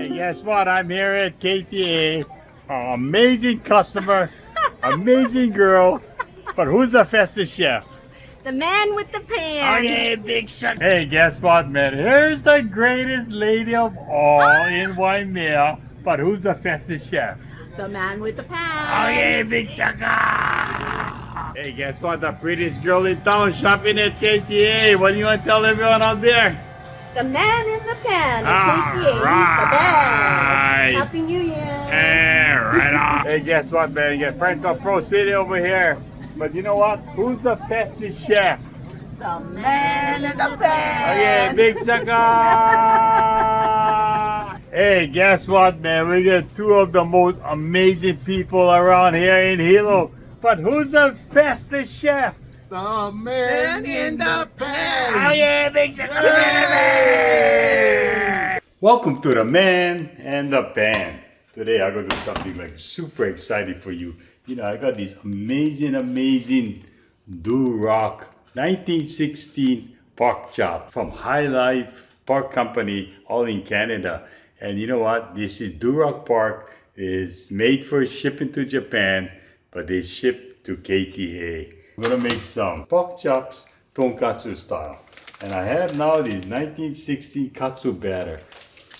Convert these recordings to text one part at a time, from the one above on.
Hey, guess what? I'm here at KTA. Amazing customer, amazing girl. But who's the fastest chef? The man with the pan. Oh yeah, big shot. Hey, guess what, man? Here's the greatest lady of all in Waimea. But who's the fastest chef? The man with the pan. Oh yeah, big shaka. Hey, guess what? The prettiest girl in town shopping at KTA. What do you want to tell everyone out there? The man in the pan at All KTA. He's the right. best. Happy New Year. Yeah, right on. Hey, guess what, man? You got friends from Pro City over here. But you know what? Who's the fastest chef? The man in the Oh pan. yeah, big chaka! Hey, guess what, man? We got two of the most amazing people around here in Hilo. But who's the fastest chef? The man in the pan. Oh yeah, big chaka! Welcome to the Man and the Pan. Today I'm gonna do something like super exciting for you. You know, I got these amazing Duroc 1916 pork chop from High Life Pork Company, all in Canada. And you know what? This is Duroc pork. It's made for shipping to Japan, but they ship to KTA. I'm gonna make some pork chops Tonkatsu-style. And I have now these 1916 Katsu Batter.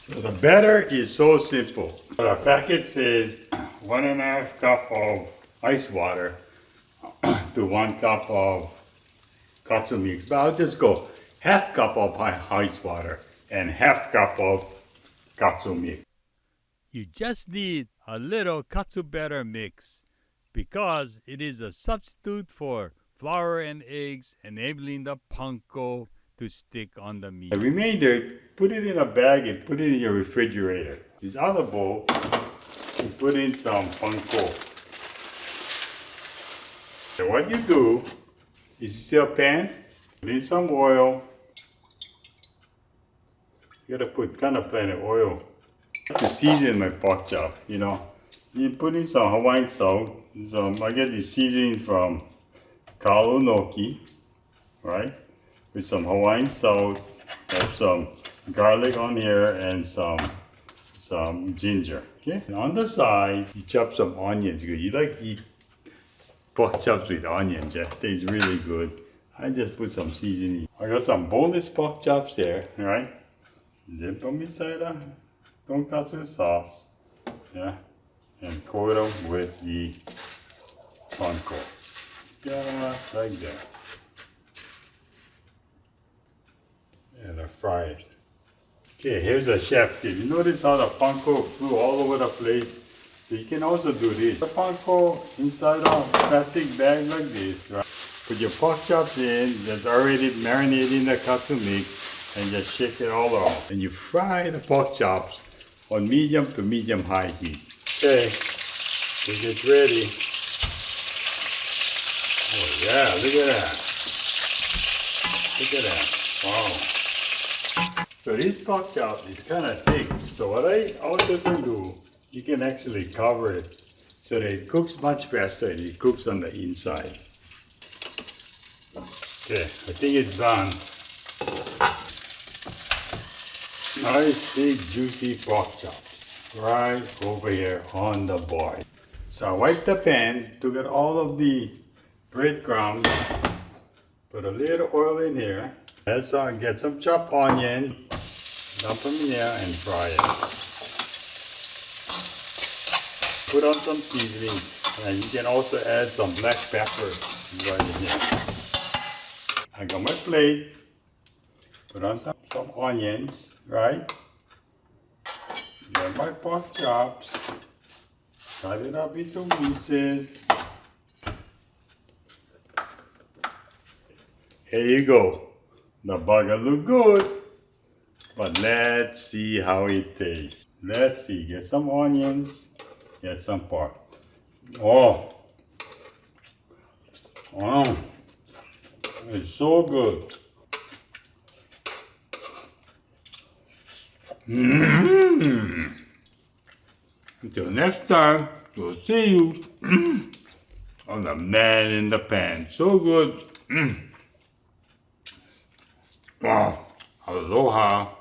So the batter is so simple. The packet says 1.5 cup of ice water to 1 cup of katsu mix. But I'll just go half cup of ice water and half cup of katsu mix. You just need a little katsu batter mix because it is a substitute for flour and eggs, enabling the panko to stick on the meat. The remainder, put it in a bag and put it in your refrigerator. This other bowl, you put in some panko. And what you do is you see a pan, put in some oil. You gotta put kind of plenty of oil to season my pork chop, you know. You put in some Hawaiian salt. I get this seasoning from Kaunoki, right? With some Hawaiian salt, have some garlic on here and some ginger. Okay. And on the side, you chop some onions. Good. You like eat pork chops with onions. Yeah, tastes really good. I just put some seasoning. I got some boneless pork chops here, right? Dip them inside the tonkatsu sauce. Yeah, and coat them with the panko. Just like that. And I fry it. Okay, here's a chef tip. You notice how the panko flew all over the place? So you can also do this. The panko inside a plastic bag like this, right? Put your pork chops in, that's already marinated in the katsu mix, and just shake it all around. And you fry the pork chops on medium to medium high heat. Okay, so get ready. Oh yeah, look at that. Look at that. Wow. So this pork chop is kind of thick. So what I also can do, you can actually cover it so that it cooks much faster and it cooks on the inside. Okay, I think it's done. Nice big juicy pork chops right over here on the board. So I wiped the pan to get all of the breadcrumbs. Put a little oil in here. Get some chopped onion. Dump them in there and fry it. Put on some seasoning, and you can also add some black pepper right in here. I got my plate. Put on some onions, right? Got my pork chops. Cut it up into pieces. Here you go. The burger look good. But let's see how it tastes. Let's see. Get some onions. Get some pork. Oh. Oh. It's so good. Mm-hmm. Until next time, we'll see you on the Man in the Pan. So good. Wow. Aloha.